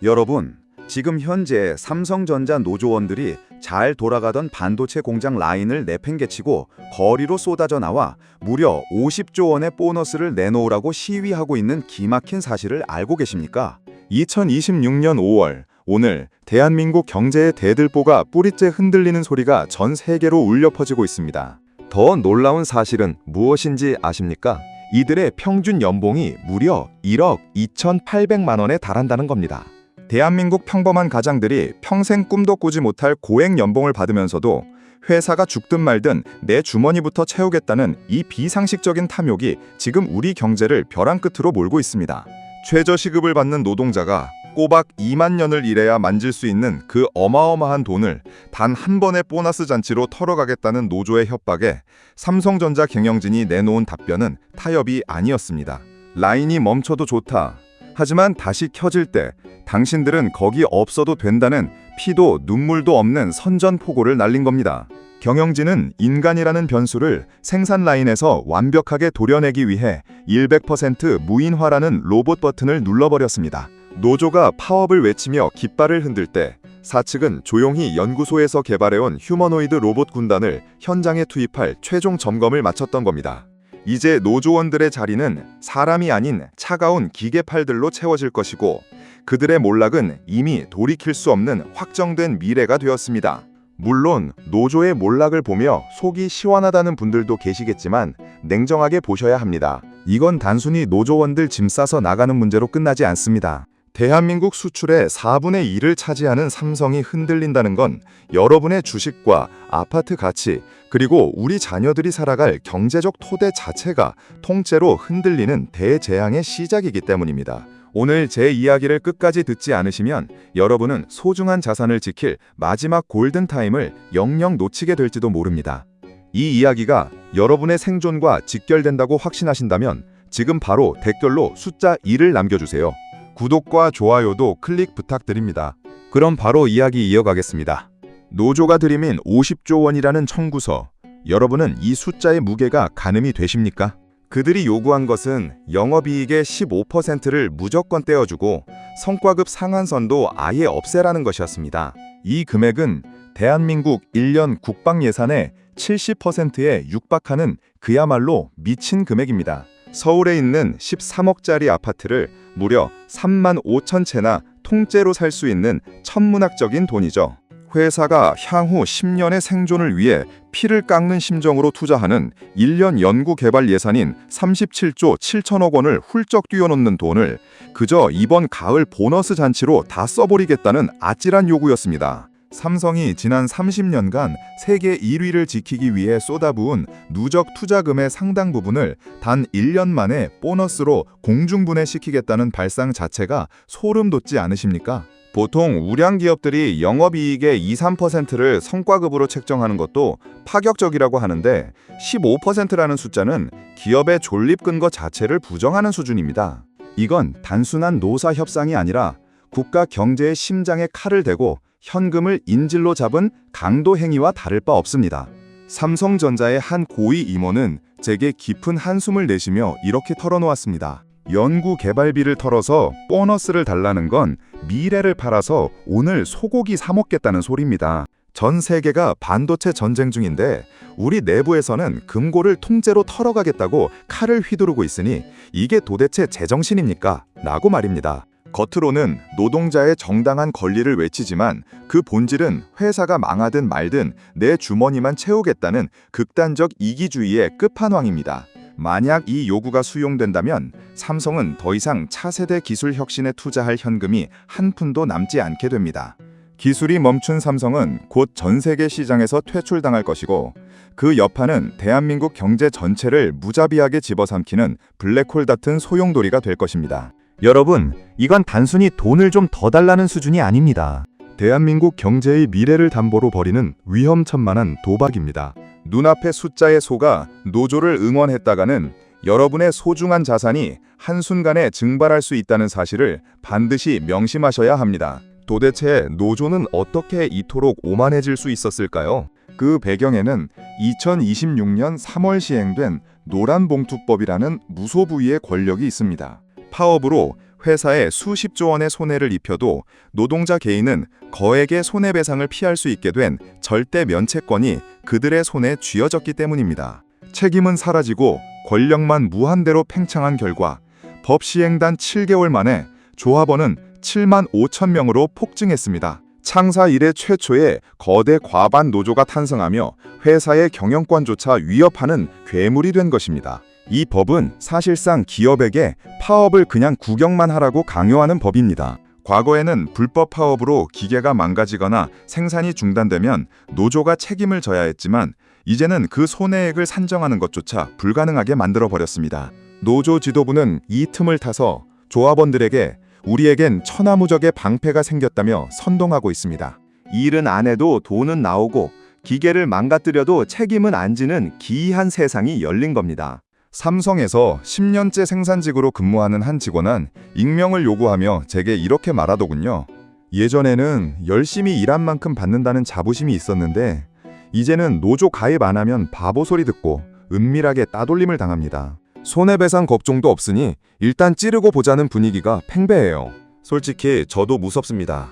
여러분, 지금 현재 삼성전자 노조원들이 잘 돌아가던 반도체 공장 라인을 내팽개치고 거리로 쏟아져 나와 무려 50조 원의 보너스를 내놓으라고 시위하고 있는 기막힌 사실을 알고 계십니까? 2026년 5월, 오늘 대한민국 경제의 대들보가 뿌리째 흔들리는 소리가 전 세계로 울려 퍼지고 있습니다. 더 놀라운 사실은 무엇인지 아십니까? 이들의 평균 연봉이 무려 1억 2,800만 원에 달한다는 겁니다. 대한민국 평범한 가장들이 평생 꿈도 꾸지 못할 고액 연봉을 받으면서도 회사가 죽든 말든 내 주머니부터 채우겠다는 이 비상식적인 탐욕이 지금 우리 경제를 벼랑 끝으로 몰고 있습니다. 최저시급을 받는 노동자가 꼬박 2만 년을 일해야 만질 수 있는 그 어마어마한 돈을 단 한 번의 보너스 잔치로 털어가겠다는 노조의 협박에 삼성전자 경영진이 내놓은 답변은 타협이 아니었습니다. 라인이 멈춰도 좋다. 하지만 다시 켜질 때 당신들은 거기 없어도 된다는 피도 눈물도 없는 선전포고를 날린 겁니다. 경영진은 인간이라는 변수를 생산 라인에서 완벽하게 도려내기 위해 100% 무인화라는 로봇 버튼을 눌러버렸습니다. 노조가 파업을 외치며 깃발을 흔들 때 사측은 조용히 연구소에서 개발해온 휴머노이드 로봇 군단을 현장에 투입할 최종 점검을 마쳤던 겁니다. 이제 노조원들의 자리는 사람이 아닌 차가운 기계팔들로 채워질 것이고 그들의 몰락은 이미 돌이킬 수 없는 확정된 미래가 되었습니다. 물론 노조의 몰락을 보며 속이 시원하다는 분들도 계시겠지만 냉정하게 보셔야 합니다. 이건 단순히 노조원들 짐 싸서 나가는 문제로 끝나지 않습니다. 대한민국 수출의 4분의 1을 차지하는 삼성이 흔들린다는 건 여러분의 주식과 아파트 가치, 그리고 우리 자녀들이 살아갈 경제적 토대 자체가 통째로 흔들리는 대재앙의 시작이기 때문입니다. 오늘 제 이야기를 끝까지 듣지 않으시면 여러분은 소중한 자산을 지킬 마지막 골든타임을 영영 놓치게 될지도 모릅니다. 이 이야기가 여러분의 생존과 직결된다고 확신하신다면 지금 바로 댓글로 숫자 1을 남겨주세요. 구독과 좋아요도 클릭 부탁드립니다. 그럼 바로 이야기 이어가겠습니다. 노조가 들이민 50조 원이라는 청구서, 여러분은 이 숫자의 무게가 가늠이 되십니까? 그들이 요구한 것은 영업이익의 15%를 무조건 떼어주고 성과급 상한선도 아예 없애라는 것이었습니다. 이 금액은 대한민국 1년 국방 예산의 70%에 육박하는 그야말로 미친 금액입니다. 서울에 있는 13억짜리 아파트를 무려 3만 5천 채나 통째로 살 수 있는 천문학적인 돈이죠. 회사가 향후 10년의 생존을 위해 피를 깎는 심정으로 투자하는 1년 연구 개발 예산인 37조 7천억 원을 훌쩍 뛰어넘는 돈을 그저 이번 가을 보너스 잔치로 다 써버리겠다는 아찔한 요구였습니다. 삼성이 지난 30년간 세계 1위를 지키기 위해 쏟아부은 누적 투자금의 상당 부분을 단 1년 만에 보너스로 공중분해시키겠다는 발상 자체가 소름 돋지 않으십니까? 보통 우량 기업들이 영업이익의 2~3%를 성과급으로 책정하는 것도 파격적이라고 하는데 15%라는 숫자는 기업의 존립 근거 자체를 부정하는 수준입니다. 이건 단순한 노사 협상이 아니라 국가 경제의 심장에 칼을 대고 현금을 인질로 잡은 강도 행위와 다를 바 없습니다. 삼성전자의 한 고위 임원은 제게 깊은 한숨을 내쉬며 이렇게 털어놓았습니다. 연구 개발비를 털어서 보너스를 달라는 건 미래를 팔아서 오늘 소고기 사 먹겠다는 소리입니다. 전 세계가 반도체 전쟁 중인데 우리 내부에서는 금고를 통째로 털어가겠다고 칼을 휘두르고 있으니 이게 도대체 제정신입니까? 라고 말입니다. 겉으로는 노동자의 정당한 권리를 외치지만 그 본질은 회사가 망하든 말든 내 주머니만 채우겠다는 극단적 이기주의의 끝판왕입니다. 만약 이 요구가 수용된다면 삼성은 더 이상 차세대 기술 혁신에 투자할 현금이 한 푼도 남지 않게 됩니다. 기술이 멈춘 삼성은 곧 전 세계 시장에서 퇴출당할 것이고 그 여파는 대한민국 경제 전체를 무자비하게 집어삼키는 블랙홀 같은 소용돌이가 될 것입니다. 여러분, 이건 단순히 돈을 좀 더 달라는 수준이 아닙니다. 대한민국 경제의 미래를 담보로 벌이는 위험천만한 도박입니다. 눈앞의 숫자에 속아 노조를 응원했다가는 여러분의 소중한 자산이 한순간에 증발할 수 있다는 사실을 반드시 명심하셔야 합니다. 도대체 노조는 어떻게 이토록 오만해질 수 있었을까요? 그 배경에는 2026년 3월 시행된 노란봉투법이라는 무소부위의 권력이 있습니다. 파업으로 회사에 수십조 원의 손해를 입혀도 노동자 개인은 거액의 손해배상을 피할 수 있게 된 절대 면책권이 그들의 손에 쥐어졌기 때문입니다. 책임은 사라지고 권력만 무한대로 팽창한 결과 법 시행단 7개월 만에 조합원은 7만 5천 명으로 폭증했습니다. 창사 이래 최초의 거대 과반 노조가 탄생하며 회사의 경영권조차 위협하는 괴물이 된 것입니다. 이 법은 사실상 기업에게 파업을 그냥 구경만 하라고 강요하는 법입니다. 과거에는 불법 파업으로 기계가 망가지거나 생산이 중단되면 노조가 책임을 져야 했지만 이제는 그 손해액을 산정하는 것조차 불가능하게 만들어버렸습니다. 노조 지도부는 이 틈을 타서 조합원들에게 우리에겐 천하무적의 방패가 생겼다며 선동하고 있습니다. 일은 안 해도 돈은 나오고 기계를 망가뜨려도 책임은 안 지는 기이한 세상이 열린 겁니다. 삼성에서 10년째 생산직으로 근무하는 한 직원은 익명을 요구하며 제게 이렇게 말하더군요. 예전에는 열심히 일한 만큼 받는다는 자부심이 있었는데 이제는 노조 가입 안 하면 바보 소리 듣고 은밀하게 따돌림을 당합니다. 손해배상 걱정도 없으니 일단 찌르고 보자는 분위기가 팽배해요. 솔직히 저도 무섭습니다.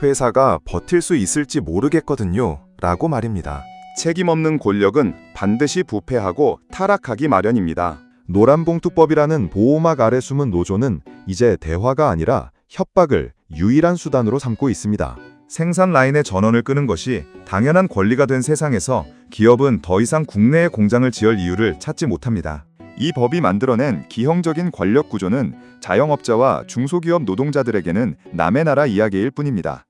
회사가 버틸 수 있을지 모르겠거든요. 라고 말입니다. 책임 없는 권력은 반드시 부패하고 타락하기 마련입니다. 노란봉투법이라는 보호막 아래 숨은 노조는 이제 대화가 아니라 협박을 유일한 수단으로 삼고 있습니다. 생산 라인의 전원을 끄는 것이 당연한 권리가 된 세상에서 기업은 더 이상 국내에 공장을 지을 이유를 찾지 못합니다. 이 법이 만들어낸 기형적인 권력 구조는 자영업자와 중소기업 노동자들에게는 남의 나라 이야기일 뿐입니다.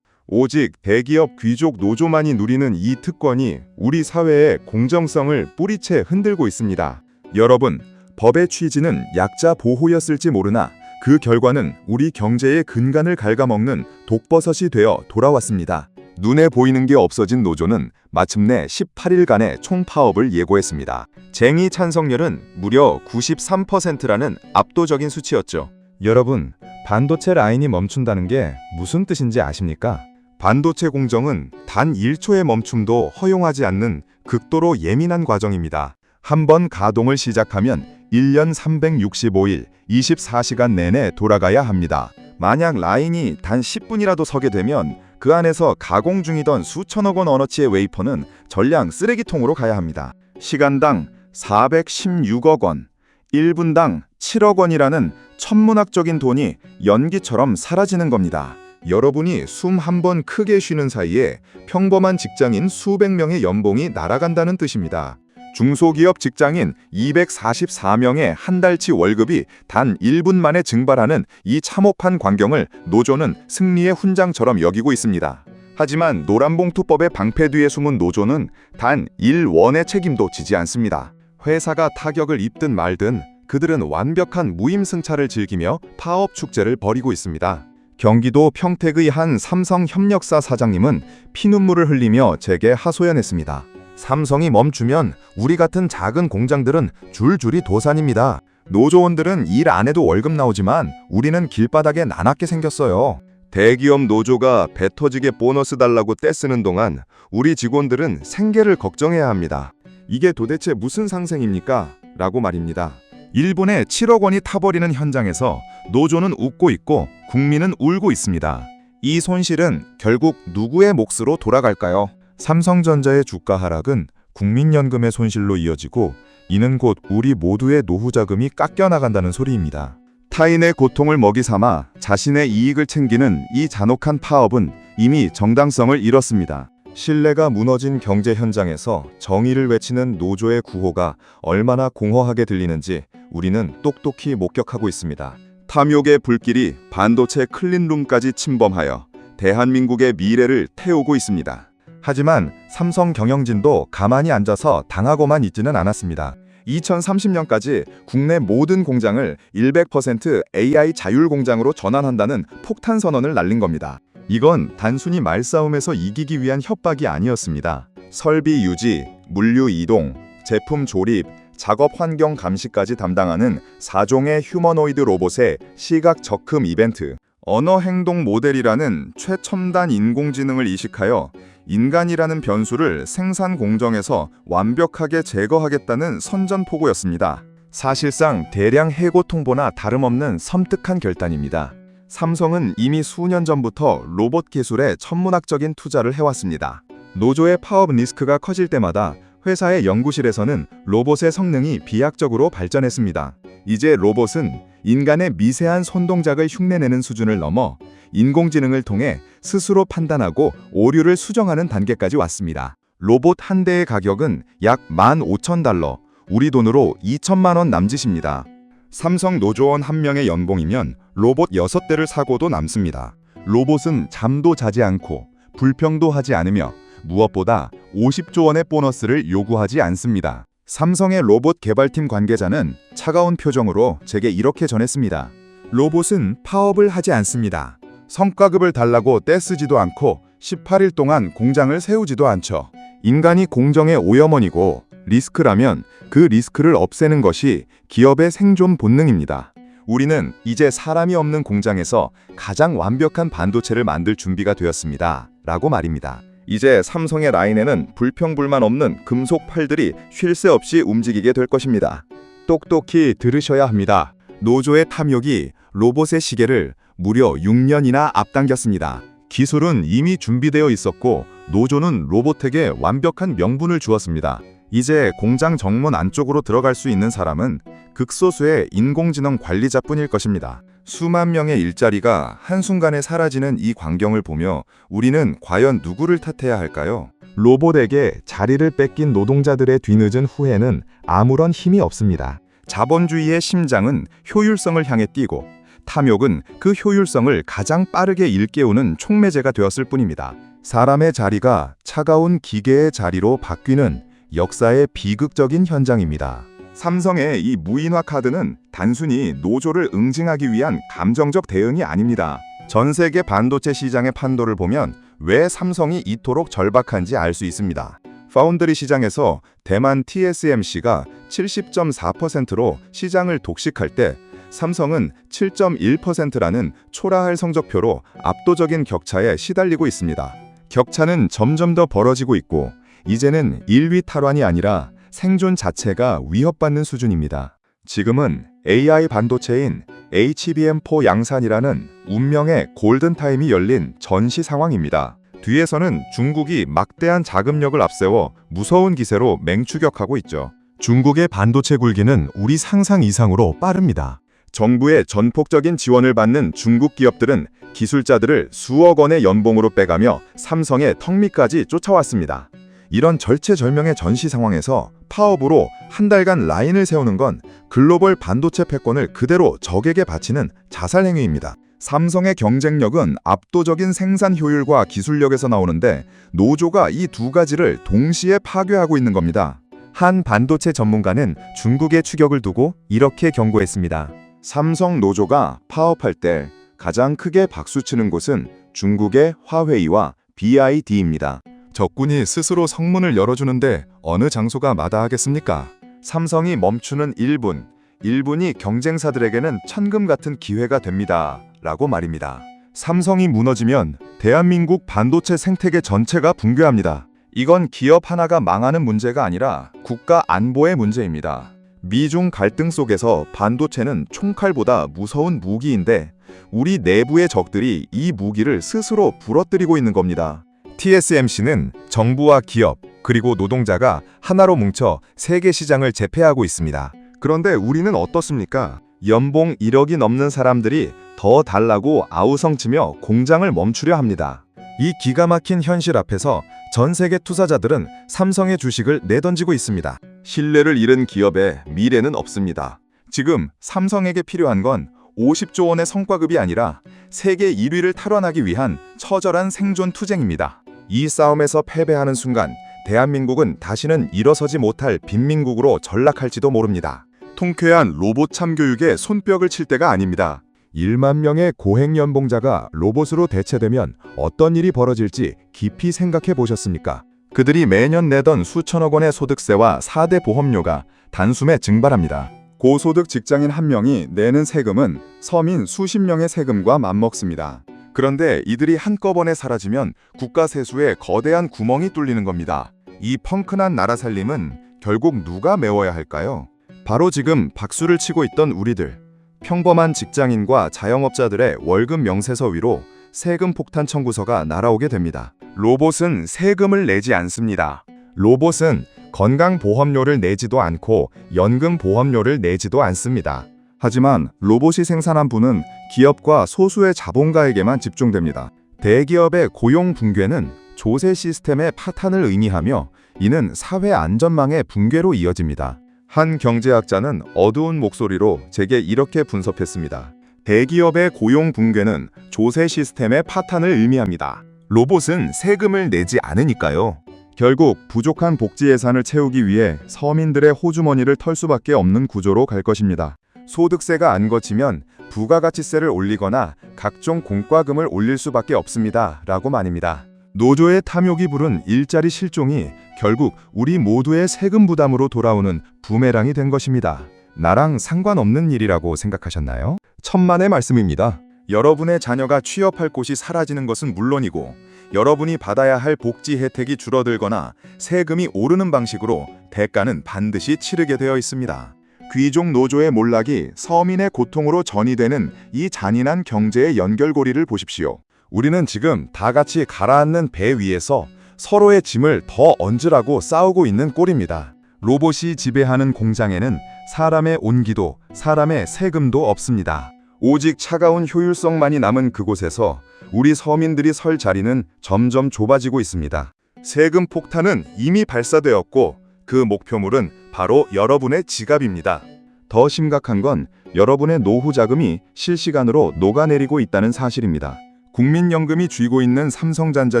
오직 대기업 귀족 노조만이 누리는 이 특권이 우리 사회의 공정성을 뿌리채 흔들고 있습니다. 여러분, 법의 취지는 약자 보호였을지 모르나 그 결과는 우리 경제의 근간을 갉아먹는 독버섯이 되어 돌아왔습니다. 눈에 보이는 게 없어진 노조는 마침내 18일간의 총파업을 예고했습니다. 쟁의 찬성률은 무려 93%라는 압도적인 수치였죠. 여러분, 반도체 라인이 멈춘다는 게 무슨 뜻인지 아십니까? 반도체 공정은 단 1초의 멈춤도 허용하지 않는 극도로 예민한 과정입니다. 한번 가동을 시작하면 1년 365일 24시간 내내 돌아가야 합니다. 만약 라인이 단 10분이라도 서게 되면 그 안에서 가공 중이던 수천억 원 어너치의 웨이퍼는 전량 쓰레기통으로 가야 합니다. 시간당 416억 원, 1분당 7억 원이라는 천문학적인 돈이 연기처럼 사라지는 겁니다. 여러분이 숨 한 번 크게 쉬는 사이에 평범한 직장인 수백 명의 연봉이 날아간다는 뜻입니다. 중소기업 직장인 244명의 한 달치 월급이 단 1분 만에 증발하는 이 참혹한 광경을 노조는 승리의 훈장처럼 여기고 있습니다. 하지만 노란봉투법의 방패 뒤에 숨은 노조는 단 1원의 책임도 지지 않습니다. 회사가 타격을 입든 말든 그들은 완벽한 무임승차를 즐기며 파업 축제를 벌이고 있습니다. 경기도 평택의 한 삼성협력사 사장님은 피눈물을 흘리며 제게 하소연했습니다. 삼성이 멈추면 우리 같은 작은 공장들은 줄줄이 도산입니다. 노조원들은 일 안 해도 월급 나오지만 우리는 길바닥에 나랗게 생겼어요. 대기업 노조가 배 터지게 보너스 달라고 떼쓰는 동안 우리 직원들은 생계를 걱정해야 합니다. 이게 도대체 무슨 상생입니까? 라고 말입니다. 1분에 7억 원이 타버리는 현장에서 노조는 웃고 있고 국민은 울고 있습니다. 이 손실은 결국 누구의 몫으로 돌아갈까요? 삼성전자의 주가 하락은 국민연금의 손실로 이어지고 이는 곧 우리 모두의 노후 자금이 깎여나간다는 소리입니다. 타인의 고통을 먹이 삼아 자신의 이익을 챙기는 이 잔혹한 파업은 이미 정당성을 잃었습니다. 신뢰가 무너진 경제 현장에서 정의를 외치는 노조의 구호가 얼마나 공허하게 들리는지 우리는 똑똑히 목격하고 있습니다. 탐욕의 불길이 반도체 클린룸까지 침범하여 대한민국의 미래를 태우고 있습니다. 하지만 삼성 경영진도 가만히 앉아서 당하고만 있지는 않았습니다. 2030년까지 국내 모든 공장을 100% AI 자율 공장으로 전환한다는 폭탄 선언을 날린 겁니다. 이건 단순히 말싸움에서 이기기 위한 협박이 아니었습니다. 설비 유지, 물류 이동, 제품 조립, 작업 환경 감시까지 담당하는 4종의 휴머노이드 로봇의 시각 적금 이벤트, 언어 행동 모델이라는 최첨단 인공지능을 이식하여 인간이라는 변수를 생산 공정에서 완벽하게 제거하겠다는 선전포고였습니다. 사실상 대량 해고 통보나 다름없는 섬뜩한 결단입니다. 삼성은 이미 수년 전부터 로봇 기술에 천문학적인 투자를 해왔습니다. 노조의 파업 리스크가 커질 때마다 회사의 연구실에서는 로봇의 성능이 비약적으로 발전했습니다. 이제 로봇은 인간의 미세한 손동작을 흉내내는 수준을 넘어 인공지능을 통해 스스로 판단하고 오류를 수정하는 단계까지 왔습니다. 로봇 한 대의 가격은 약 15,000달러, 우리 돈으로 2천만 원 남짓입니다. 삼성 노조원 한 명의 연봉이면 로봇 6대를 사고도 남습니다. 로봇은 잠도 자지 않고 불평도 하지 않으며 무엇보다 50조 원의 보너스를 요구하지 않습니다. 삼성의 로봇 개발팀 관계자는 차가운 표정으로 제게 이렇게 전했습니다. 로봇은 파업을 하지 않습니다. 성과급을 달라고 떼쓰지도 않고 18일 동안 공장을 세우지도 않죠. 인간이 공정의 오염원이고 리스크라면 그 리스크를 없애는 것이 기업의 생존 본능입니다. 우리는 이제 사람이 없는 공장에서 가장 완벽한 반도체를 만들 준비가 되었습니다. 라고 말입니다. 이제 삼성의 라인에는 불평불만 없는 금속 팔들이 쉴 새 없이 움직이게 될 것입니다. 똑똑히 들으셔야 합니다. 노조의 탐욕이 로봇의 시계를 무려 6년이나 앞당겼습니다. 기술은 이미 준비되어 있었고 노조는 로봇에게 완벽한 명분을 주었습니다. 이제 공장 정문 안쪽으로 들어갈 수 있는 사람은 극소수의 인공지능 관리자뿐일 것입니다. 수만 명의 일자리가 한순간에 사라지는 이 광경을 보며 우리는 과연 누구를 탓해야 할까요? 로봇에게 자리를 뺏긴 노동자들의 뒤늦은 후회는 아무런 힘이 없습니다. 자본주의의 심장은 효율성을 향해 뛰고 탐욕은 그 효율성을 가장 빠르게 일깨우는 촉매제가 되었을 뿐입니다. 사람의 자리가 차가운 기계의 자리로 바뀌는 역사의 비극적인 현장입니다. 삼성의 이 무인화 카드는 단순히 노조를 응징하기 위한 감정적 대응이 아닙니다. 전 세계 반도체 시장의 판도를 보면 왜 삼성이 이토록 절박한지 알 수 있습니다. 파운드리 시장에서 대만 TSMC가 70.4%로 시장을 독식할 때 삼성은 7.1%라는 초라할 성적표로 압도적인 격차에 시달리고 있습니다. 격차는 점점 더 벌어지고 있고 이제는 1위 탈환이 아니라 생존 자체가 위협받는 수준입니다. 지금은 AI 반도체인 HBM4 양산이라는 운명의 골든타임이 열린 전시 상황입니다. 뒤에서는 중국이 막대한 자금력을 앞세워 무서운 기세로 맹추격하고 있죠. 중국의 반도체 굴기는 우리 상상 이상으로 빠릅니다. 정부의 전폭적인 지원을 받는 중국 기업들은 기술자들을 수억 원의 연봉으로 빼가며 삼성의 턱밑까지 쫓아왔습니다. 이런 절체절명의 전시 상황에서 파업으로 한 달간 라인을 세우는 건 글로벌 반도체 패권을 그대로 적에게 바치는 자살 행위입니다. 삼성의 경쟁력은 압도적인 생산 효율과 기술력에서 나오는데 노조가 이 두 가지를 동시에 파괴하고 있는 겁니다. 한 반도체 전문가는 중국의 추격을 두고 이렇게 경고했습니다. 삼성 노조가 파업할 때 가장 크게 박수치는 곳은 중국의 화웨이와 BID입니다. 적군이 스스로 성문을 열어주는데 어느 장소가 마다하겠습니까? 삼성이 멈추는 1분이 경쟁사들에게는 천금 같은 기회가 됩니다. 라고 말입니다. 삼성이 무너지면 대한민국 반도체 생태계 전체가 붕괴합니다. 이건 기업 하나가 망하는 문제가 아니라 국가 안보의 문제입니다. 미중 갈등 속에서 반도체는 총칼보다 무서운 무기인데 우리 내부의 적들이 이 무기를 스스로 부러뜨리고 있는 겁니다. TSMC는 정부와 기업 그리고 노동자가 하나로 뭉쳐 세계 시장을 제패하고 있습니다. 그런데 우리는 어떻습니까? 연봉 1억이 넘는 사람들이 더 달라고 아우성치며 공장을 멈추려 합니다. 이 기가 막힌 현실 앞에서 전 세계 투자자들은 삼성의 주식을 내던지고 있습니다. 신뢰를 잃은 기업의 미래는 없습니다. 지금 삼성에게 필요한 건 50조 원의 성과급이 아니라 세계 1위를 탈환하기 위한 처절한 생존 투쟁입니다. 이 싸움에서 패배하는 순간 대한민국은 다시는 일어서지 못할 빈민국으로 전락할지도 모릅니다. 통쾌한 로봇 참교육에 손뼉을 칠 때가 아닙니다. 1만 명의 고액 연봉자가 로봇으로 대체되면 어떤 일이 벌어질지 깊이 생각해 보셨습니까? 그들이 매년 내던 수천억 원의 소득세와 4대 보험료가 단숨에 증발합니다. 고소득 직장인 한 명이 내는 세금은 서민 수십 명의 세금과 맞먹습니다. 그런데 이들이 한꺼번에 사라지면 국가 세수에 거대한 구멍이 뚫리는 겁니다. 이 펑크난 나라 살림은 결국 누가 메워야 할까요? 바로 지금 박수를 치고 있던 우리들. 평범한 직장인과 자영업자들의 월급 명세서 위로 세금 폭탄 청구서가 날아오게 됩니다. 로봇은 세금을 내지 않습니다. 로봇은 건강보험료를 내지도 않고 연금보험료를 내지도 않습니다. 하지만 로봇이 생산한 부는 기업과 소수의 자본가에게만 집중됩니다. 대기업의 고용 붕괴는 조세 시스템의 파탄을 의미하며 이는 사회 안전망의 붕괴로 이어집니다. 한 경제학자는 어두운 목소리로 제게 이렇게 분석했습니다. 대기업의 고용 붕괴는 조세 시스템의 파탄을 의미합니다. 로봇은 세금을 내지 않으니까요. 결국 부족한 복지 예산을 채우기 위해 서민들의 호주머니를 털 수밖에 없는 구조로 갈 것입니다. 소득세가 안 거치면 부가가치세를 올리거나 각종 공과금을 올릴 수밖에 없습니다. 라고 말입니다. 노조의 탐욕이 부른 일자리 실종이 결국 우리 모두의 세금 부담으로 돌아오는 부메랑이 된 것입니다. 나랑 상관없는 일이라고 생각하셨나요? 천만의 말씀입니다. 여러분의 자녀가 취업할 곳이 사라지는 것은 물론이고 여러분이 받아야 할 복지 혜택이 줄어들거나 세금이 오르는 방식으로 대가는 반드시 치르게 되어 있습니다. 귀족 노조의 몰락이 서민의 고통으로 전이되는 이 잔인한 경제의 연결고리를 보십시오. 우리는 지금 다 같이 가라앉는 배 위에서 서로의 짐을 더 얹으라고 싸우고 있는 꼴입니다. 로봇이 지배하는 공장에는 사람의 온기도 사람의 세금도 없습니다. 오직 차가운 효율성만이 남은 그곳에서 우리 서민들이 설 자리는 점점 좁아지고 있습니다. 세금 폭탄은 이미 발사되었고 그 목표물은 바로 여러분의 지갑입니다. 더 심각한 건 여러분의 노후 자금이 실시간으로 녹아내리고 있다는 사실입니다. 국민연금이 쥐고 있는 삼성전자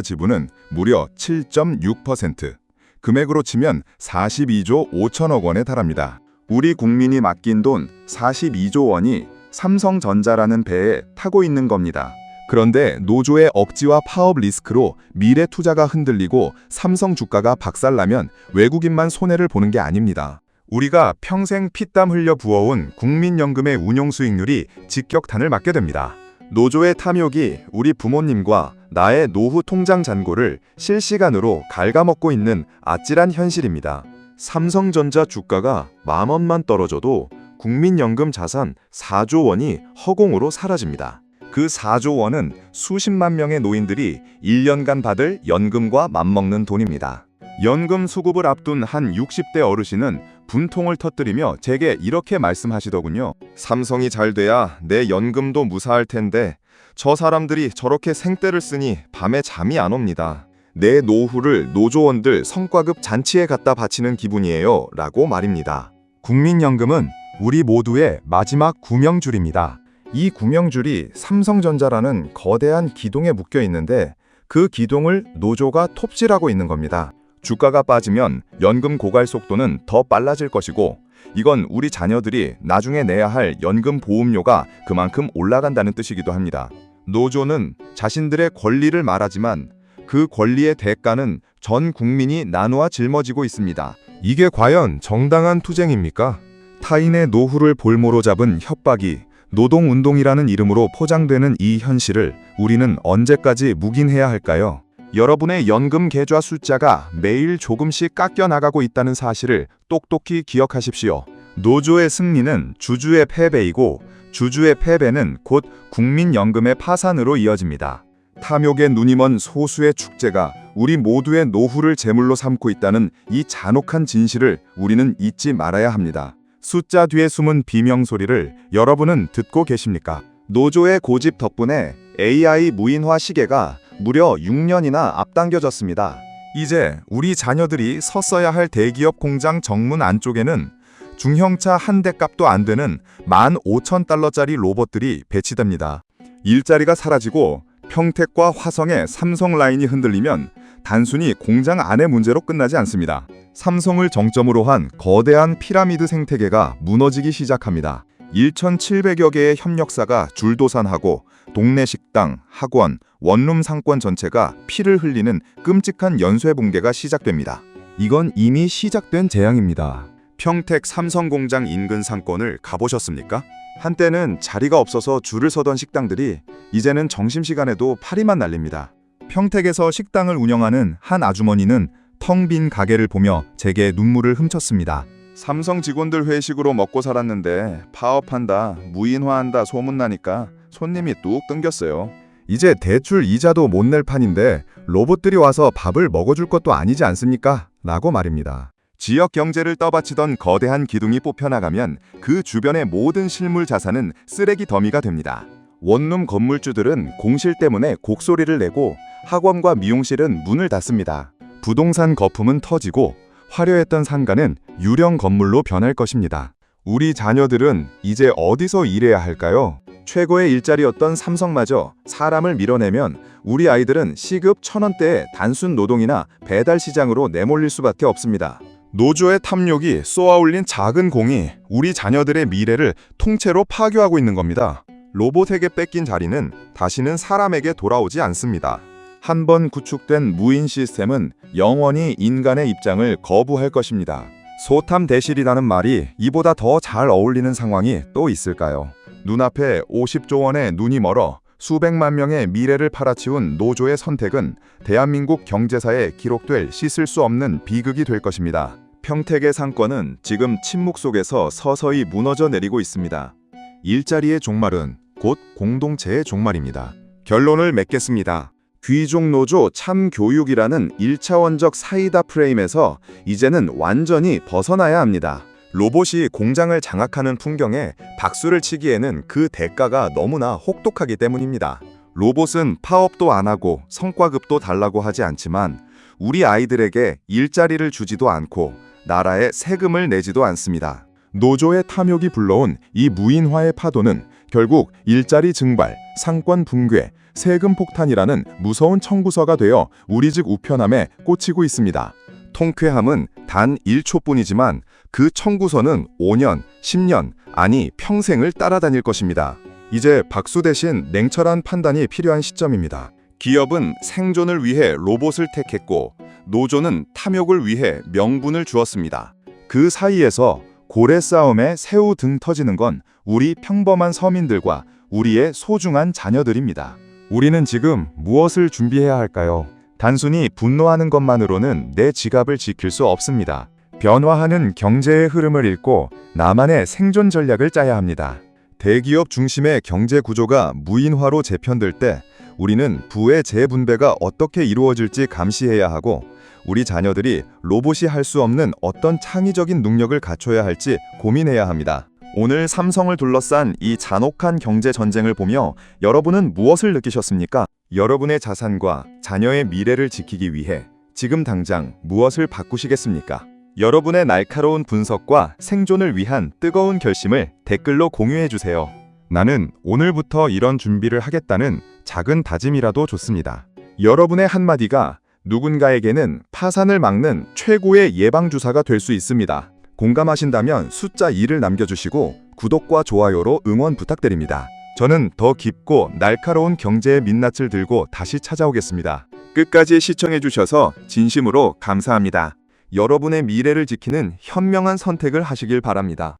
지분은 무려 7.6%, 금액으로 치면 42조 5천억 원에 달합니다. 우리 국민이 맡긴 돈 42조 원이 삼성전자라는 배에 타고 있는 겁니다. 그런데 노조의 억지와 파업 리스크로 미래 투자가 흔들리고 삼성 주가가 박살나면 외국인만 손해를 보는 게 아닙니다. 우리가 평생 피땀 흘려 부어온 국민연금의 운용 수익률이 직격탄을 맞게 됩니다. 노조의 탐욕이 우리 부모님과 나의 노후 통장 잔고를 실시간으로 갉아먹고 있는 아찔한 현실입니다. 삼성전자 주가가 10,000원만 떨어져도 국민연금 자산 4조 원이 허공으로 사라집니다. 그 4조 원은 수십만 명의 노인들이 1년간 받을 연금과 맞먹는 돈입니다. 연금 수급을 앞둔 한 60대 어르신은 분통을 터뜨리며 제게 이렇게 말씀하시더군요. 삼성이 잘 돼야 내 연금도 무사할 텐데 저 사람들이 저렇게 생떼를 쓰니 밤에 잠이 안 옵니다. 내 노후를 노조원들 성과급 잔치에 갖다 바치는 기분이에요. 라고 말입니다. 국민연금은 우리 모두의 마지막 구명줄입니다. 이 구명줄이 삼성전자라는 거대한 기둥에 묶여 있는데 그 기둥을 노조가 톱질하고 있는 겁니다. 주가가 빠지면 연금 고갈 속도는 더 빨라질 것이고 이건 우리 자녀들이 나중에 내야 할 연금 보험료가 그만큼 올라간다는 뜻이기도 합니다. 노조는 자신들의 권리를 말하지만 그 권리의 대가는 전 국민이 나누어 짊어지고 있습니다. 이게 과연 정당한 투쟁입니까? 타인의 노후를 볼모로 잡은 협박이 노동운동이라는 이름으로 포장되는 이 현실을 우리는 언제까지 묵인해야 할까요? 여러분의 연금 계좌 숫자가 매일 조금씩 깎여 나가고 있다는 사실을 똑똑히 기억하십시오. 노조의 승리는 주주의 패배이고 주주의 패배는 곧 국민연금의 파산으로 이어집니다. 탐욕에 눈이 먼 소수의 축제가 우리 모두의 노후를 제물로 삼고 있다는 이 잔혹한 진실을 우리는 잊지 말아야 합니다. 숫자 뒤에 숨은 비명소리를 여러분은 듣고 계십니까? 노조의 고집 덕분에 AI 무인화 시계가 무려 6년이나 앞당겨졌습니다. 이제 우리 자녀들이 섰어야 할 대기업 공장 정문 안쪽에는 중형차 한 대 값도 안 되는 15,000달러짜리 로봇들이 배치됩니다. 일자리가 사라지고 평택과 화성의 삼성 라인이 흔들리면 단순히 공장 안의 문제로 끝나지 않습니다. 삼성을 정점으로 한 거대한 피라미드 생태계가 무너지기 시작합니다. 1,700여 개의 협력사가 줄도산하고 동네 식당, 학원, 원룸 상권 전체가 피를 흘리는 끔찍한 연쇄 붕괴가 시작됩니다. 이건 이미 시작된 재앙입니다. 평택 삼성 공장 인근 상권을 가보셨습니까? 한때는 자리가 없어서 줄을 서던 식당들이 이제는 점심시간에도 파리만 날립니다. 평택에서 식당을 운영하는 한 아주머니는 텅 빈 가게를 보며 제게 눈물을 훔쳤습니다. 삼성 직원들 회식으로 먹고 살았는데 파업한다, 무인화한다 소문나니까 손님이 뚝 끊겼어요. 이제 대출 이자도 못 낼 판인데 로봇들이 와서 밥을 먹어줄 것도 아니지 않습니까? 라고 말입니다. 지역 경제를 떠받치던 거대한 기둥이 뽑혀나가면 그 주변의 모든 실물 자산은 쓰레기 더미가 됩니다. 원룸 건물주들은 공실 때문에 곡소리를 내고 학원과 미용실은 문을 닫습니다. 부동산 거품은 터지고 화려했던 상가는 유령 건물로 변할 것입니다. 우리 자녀들은 이제 어디서 일해야 할까요? 최고의 일자리였던 삼성마저 사람을 밀어내면 우리 아이들은 시급 1,000원대의 단순 노동이나 배달 시장으로 내몰릴 수밖에 없습니다. 노조의 탐욕이 쏘아올린 작은 공이 우리 자녀들의 미래를 통째로 파괴하고 있는 겁니다. 로봇에게 뺏긴 자리는 다시는 사람에게 돌아오지 않습니다. 한 번 구축된 무인 시스템은 영원히 인간의 입장을 거부할 것입니다. 소탐 대실이라는 말이 이보다 더 잘 어울리는 상황이 또 있을까요? 눈앞에 50조 원의 눈이 멀어 수백만 명의 미래를 팔아치운 노조의 선택은 대한민국 경제사에 기록될 씻을 수 없는 비극이 될 것입니다. 평택의 상권은 지금 침묵 속에서 서서히 무너져 내리고 있습니다. 일자리의 종말은 곧 공동체의 종말입니다. 결론을 맺겠습니다. 귀족노조 참교육이라는 1차원적 사이다 프레임에서 이제는 완전히 벗어나야 합니다. 로봇이 공장을 장악하는 풍경에 박수를 치기에는 그 대가가 너무나 혹독하기 때문입니다. 로봇은 파업도 안 하고 성과급도 달라고 하지 않지만 우리 아이들에게 일자리를 주지도 않고 나라에 세금을 내지도 않습니다. 노조의 탐욕이 불러온 이 무인화의 파도는 결국 일자리 증발, 상권 붕괴, 세금 폭탄이라는 무서운 청구서가 되어 우리 집 우편함에 꽂히고 있습니다. 통쾌함은 단 1초뿐이지만 그 청구서는 5년, 10년, 아니 평생을 따라다닐 것입니다. 이제 박수 대신 냉철한 판단이 필요한 시점입니다. 기업은 생존을 위해 로봇을 택했고 노조는 탐욕을 위해 명분을 주었습니다. 그 사이에서 고래 싸움에 새우 등 터지는 건 우리 평범한 서민들과 우리의 소중한 자녀들입니다. 우리는 지금 무엇을 준비해야 할까요? 단순히 분노하는 것만으로는 내 지갑을 지킬 수 없습니다. 변화하는 경제의 흐름을 읽고 나만의 생존 전략을 짜야 합니다. 대기업 중심의 경제 구조가 무인화로 재편될 때 우리는 부의 재분배가 어떻게 이루어질지 감시해야 하고 우리 자녀들이 로봇이 할 수 없는 어떤 창의적인 능력을 갖춰야 할지 고민해야 합니다. 오늘 삼성을 둘러싼 이 잔혹한 경제 전쟁을 보며 여러분은 무엇을 느끼셨습니까? 여러분의 자산과 자녀의 미래를 지키기 위해 지금 당장 무엇을 바꾸시겠습니까? 여러분의 날카로운 분석과 생존을 위한 뜨거운 결심을 댓글로 공유해 주세요. 나는 오늘부터 이런 준비를 하겠다는 작은 다짐이라도 좋습니다. 여러분의 한마디가 누군가에게는 파산을 막는 최고의 예방주사가 될 수 있습니다. 공감하신다면 숫자 2를 남겨주시고 구독과 좋아요로 응원 부탁드립니다. 저는 더 깊고 날카로운 경제의 민낯을 들고 다시 찾아오겠습니다. 끝까지 시청해주셔서 진심으로 감사합니다. 여러분의 미래를 지키는 현명한 선택을 하시길 바랍니다.